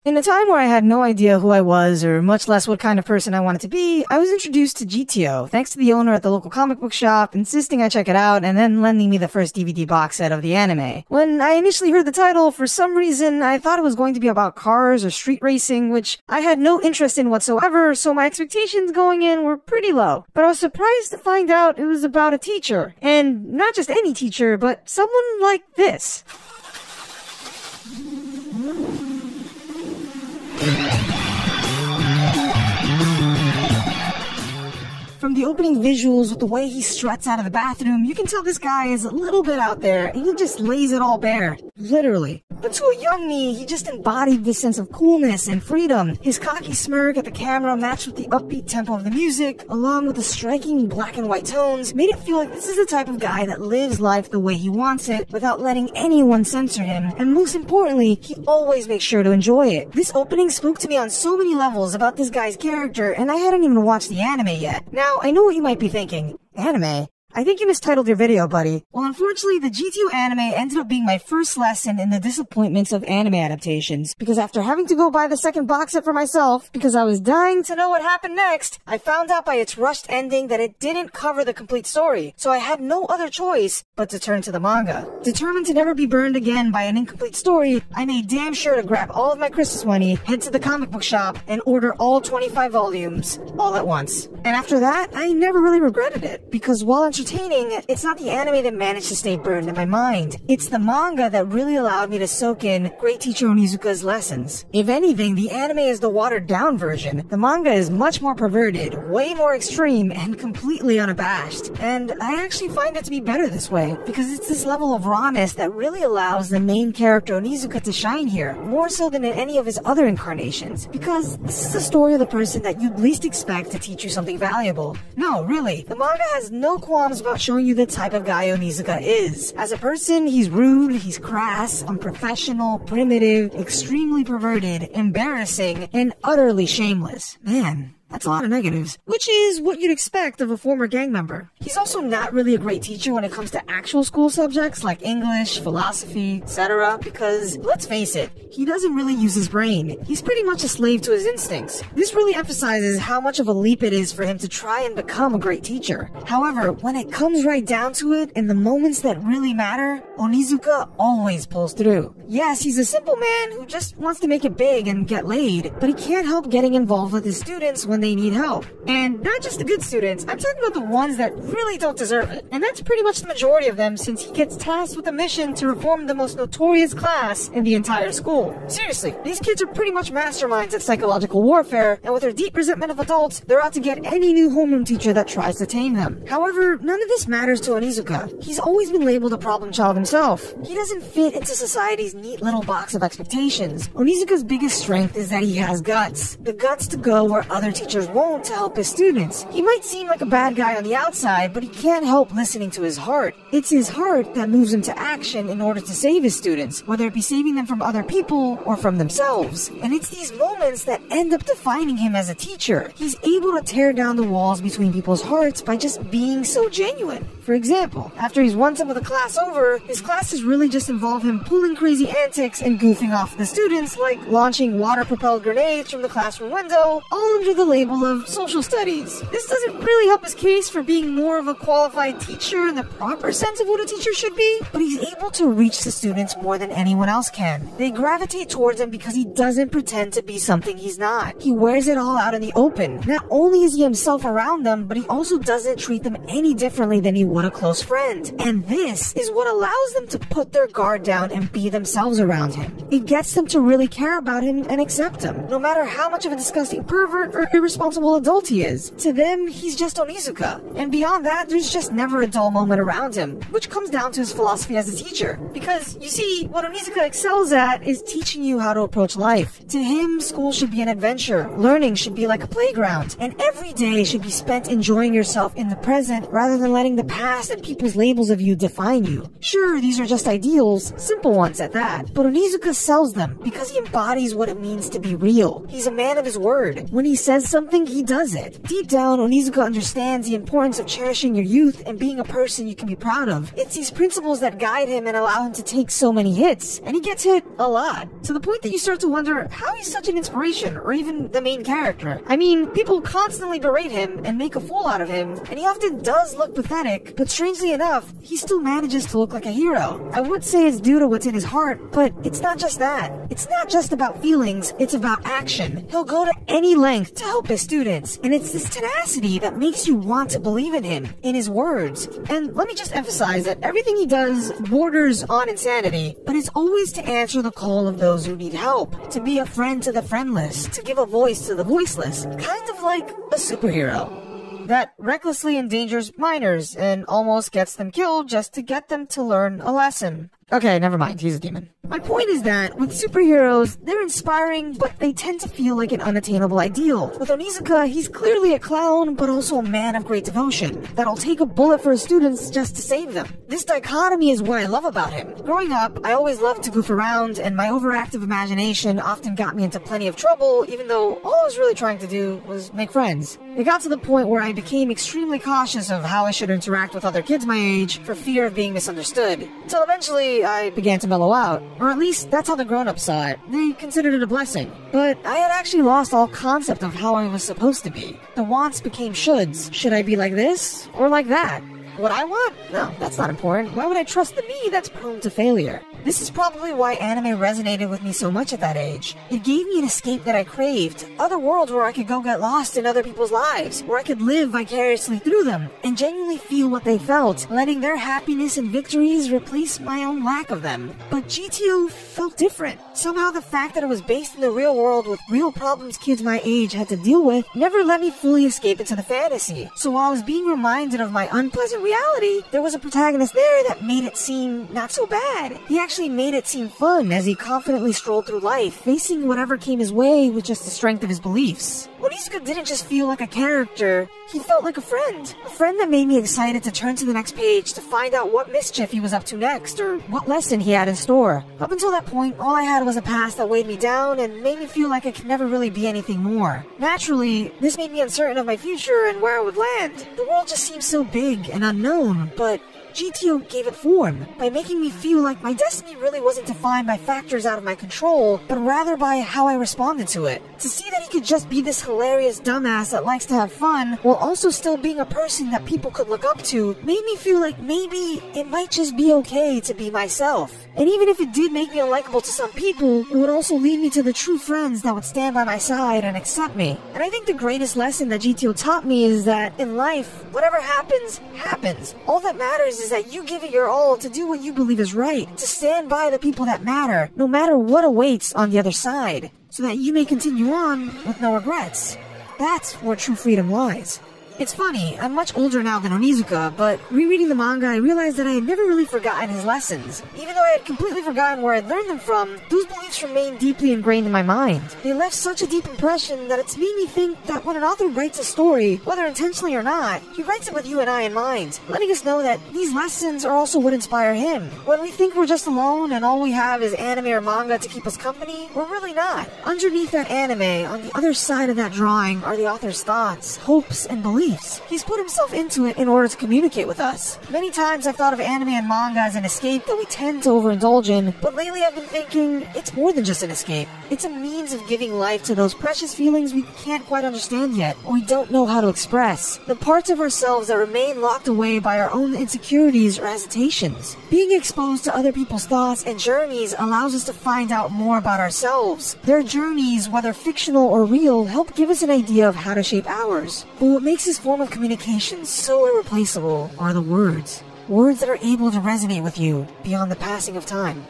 In a time where I had no idea who I was, or much less what kind of person I wanted to be, I was introduced to GTO, thanks to the owner at the local comic book shop, insisting I check it out and then lending me the first DVD box set of the anime. When I initially heard the title, for some reason, I thought it was going to be about cars or street racing, which I had no interest in whatsoever, so my expectations going in were pretty low. But I was surprised to find out it was about a teacher. And not just any teacher, but someone like this. From the opening visuals with the way he struts out of the bathroom, you can tell this guy is a little bit out there, and he just lays it all bare. Literally. But to a young me, he just embodied this sense of coolness and freedom. His cocky smirk at the camera matched with the upbeat tempo of the music, along with the striking black and white tones, made it feel like this is the type of guy that lives life the way he wants it, without letting anyone censor him, and most importantly, he always makes sure to enjoy it. This opening spoke to me on so many levels about this guy's character, and I hadn't even watched the anime yet. Now, I know what you might be thinking. Anime? I think you mistitled your video, buddy. Well, unfortunately, the GTO anime ended up being my first lesson in the disappointments of anime adaptations, because after having to go buy the second box set for myself, because I was dying to know what happened next, I found out by its rushed ending that it didn't cover the complete story, so I had no other choice but to turn to the manga. Determined to never be burned again by an incomplete story, I made damn sure to grab all of my Christmas money, head to the comic book shop, and order all 25 volumes, all at once. And after that, I never really regretted it, because while entertaining, it's not the anime that managed to stay burned in my mind. It's the manga that really allowed me to soak in great teacher Onizuka's lessons. If anything, the anime is the watered-down version. The manga is much more perverted, way more extreme, and completely unabashed. And I actually find it to be better this way, because it's this level of rawness that really allows the main character Onizuka to shine here, more so than in any of his other incarnations. Because this is the story of the person that you'd least expect to teach you something valuable. No, really, the manga has no qualms about showing you the type of guy Onizuka is. As a person, he's rude, he's crass, unprofessional, primitive, extremely perverted, embarrassing, and utterly shameless. Man, that's a lot of negatives, which is what you'd expect of a former gang member. He's also not really a great teacher when it comes to actual school subjects like English, philosophy, etc. because, let's face it, he doesn't really use his brain. He's pretty much a slave to his instincts. This really emphasizes how much of a leap it is for him to try and become a great teacher. However, when it comes right down to it, in the moments that really matter, Onizuka always pulls through. Yes, he's a simple man who just wants to make it big and get laid, but he can't help getting involved with his students when they need help. And not just the good students, I'm talking about the ones that really don't deserve it. And that's pretty much the majority of them, since he gets tasked with a mission to reform the most notorious class in the entire school. Seriously, these kids are pretty much masterminds at psychological warfare, and with their deep resentment of adults, they're out to get any new homeroom teacher that tries to tame them. However, none of this matters to Onizuka. He's always been labeled a problem child himself. He doesn't fit into society's neat little box of expectations. Onizuka's biggest strength is that he has guts. The guts to go where other teachers won't to help his students. He might seem like a bad guy on the outside, but he can't help listening to his heart. It's his heart that moves him to action in order to save his students, whether it be saving them from other people or from themselves. And it's these moments that end up defining him as a teacher. He's able to tear down the walls between people's hearts by just being so genuine. For example, after he's won some of the class over, his classes really just involve him pulling crazy antics and goofing off the students, like launching water-propelled grenades from the classroom window, all under the label of social studies. This doesn't really help his case for being more of a qualified teacher in the proper sense of what a teacher should be, but he's able to reach the students more than anyone else can. They gravitate towards him because he doesn't pretend to be something he's not. He wears it all out in the open. Not only is he himself around them, but he also doesn't treat them any differently than he would a close friend. And this is what allows them to put their guard down and be themselves around him. It gets them to really care about him and accept him, no matter how much of a disgusting pervert or irresponsible adult he is. To them, he's just Onizuka. And beyond that, there's just never a dull moment around him, which comes down to his philosophy as a teacher. Because, you see, what Onizuka excels at is teaching you how to approach life. To him, school should be an adventure, learning should be like a playground, and every day should be spent enjoying yourself in the present rather than letting the past past and people's labels of you define you. Sure, these are just ideals, simple ones at that, but Onizuka sells them because he embodies what it means to be real. He's a man of his word. When he says something, he does it. Deep down, Onizuka understands the importance of cherishing your youth and being a person you can be proud of. It's these principles that guide him and allow him to take so many hits, and he gets hit a lot, to the point that you start to wonder how he's such an inspiration, or even the main character. I mean, people constantly berate him and make a fool out of him, and he often does look pathetic, but strangely enough, he still manages to look like a hero. I would say it's due to what's in his heart, but it's not just that. It's not just about feelings, it's about action. He'll go to any length to help his students, and it's this tenacity that makes you want to believe in him, in his words. And let me just emphasize that everything he does borders on insanity, but it's always to answer the call of those who need help, to be a friend to the friendless, to give a voice to the voiceless, kind of like a superhero that recklessly endangers minors and almost gets them killed just to get them to learn a lesson. Okay, never mind, he's a demon. My point is that, with superheroes, they're inspiring, but they tend to feel like an unattainable ideal. With Onizuka, he's clearly a clown, but also a man of great devotion, that'll take a bullet for his students just to save them. This dichotomy is what I love about him. Growing up, I always loved to goof around, and my overactive imagination often got me into plenty of trouble, even though all I was really trying to do was make friends. It got to the point where I became extremely cautious of how I should interact with other kids my age, for fear of being misunderstood, until eventually I began to mellow out. Or at least, that's how the grown-ups saw it. They considered it a blessing. But I had actually lost all concept of how I was supposed to be. The wants became shoulds. Should I be like this? Or like that? What I want? No, that's not important. Why would I trust the me that's prone to failure? This is probably why anime resonated with me so much at that age. It gave me an escape that I craved. Other worlds where I could go get lost in other people's lives, where I could live vicariously through them, and genuinely feel what they felt, letting their happiness and victories replace my own lack of them. But GTO felt different. Somehow the fact that it was based in the real world with real problems kids my age had to deal with never let me fully escape into the fantasy. So while I was being reminded of my unpleasant reality, there was a protagonist there that made it seem not so bad. He actually made it seem fun as he confidently strolled through life, facing whatever came his way with just the strength of his beliefs. Onizuka didn't just feel like a character, he felt like a friend. A friend that made me excited to turn to the next page to find out what mischief he was up to next, or what lesson he had in store. Up until that point, all I had was a past that weighed me down and made me feel like I could never really be anything more. Naturally, this made me uncertain of my future and where I would land. The world just seemed so big and unknown, but GTO gave it form, by making me feel like my destiny really wasn't defined by factors out of my control, but rather by how I responded to it. To see that he could just be this hilarious dumbass that likes to have fun, while also still being a person that people could look up to, made me feel like maybe it might just be okay to be myself. And even if it did make me unlikable to some people, it would also lead me to the true friends that would stand by my side and accept me. And I think the greatest lesson that GTO taught me is that in life, whatever happens, happens. All that matters is that you give it your all to do what you believe is right, to stand by the people that matter, no matter what awaits on the other side, so that you may continue on with no regrets. That's where true freedom lies. It's funny, I'm much older now than Onizuka, but rereading the manga I realized that I had never really forgotten his lessons. Even though I had completely forgotten where I'd learned them from, those beliefs remained deeply ingrained in my mind. They left such a deep impression that it's made me think that when an author writes a story, whether intentionally or not, he writes it with you and I in mind, letting us know that these lessons are also what inspire him. When we think we're just alone and all we have is anime or manga to keep us company, we're really not. Underneath that anime, on the other side of that drawing, are the author's thoughts, hopes, and beliefs. He's put himself into it in order to communicate with us. Many times I've thought of anime and manga as an escape that we tend to overindulge in, but lately I've been thinking it's more than just an escape. It's a means of giving life to those precious feelings we can't quite understand yet, or we don't know how to express. The parts of ourselves that remain locked away by our own insecurities or hesitations. Being exposed to other people's thoughts and journeys allows us to find out more about ourselves. Their journeys, whether fictional or real, help give us an idea of how to shape ours. But what makes this form of communication so irreplaceable are the words. Words that are able to resonate with you beyond the passing of time.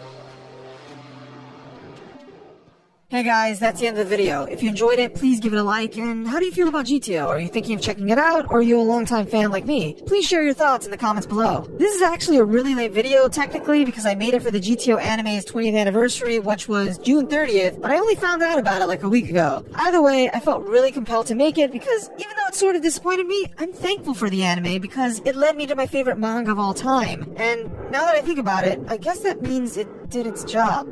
Hey guys, that's the end of the video. If you enjoyed it, please give it a like, and how do you feel about GTO? Are you thinking of checking it out, or are you a longtime fan like me? Please share your thoughts in the comments below. This is actually a really late video, technically, because I made it for the GTO anime's 20th anniversary, which was June 30th, but I only found out about it like a week ago. Either way, I felt really compelled to make it, because even though it sort of disappointed me, I'm thankful for the anime because it led me to my favorite manga of all time. And now that I think about it, I guess that means it did its job.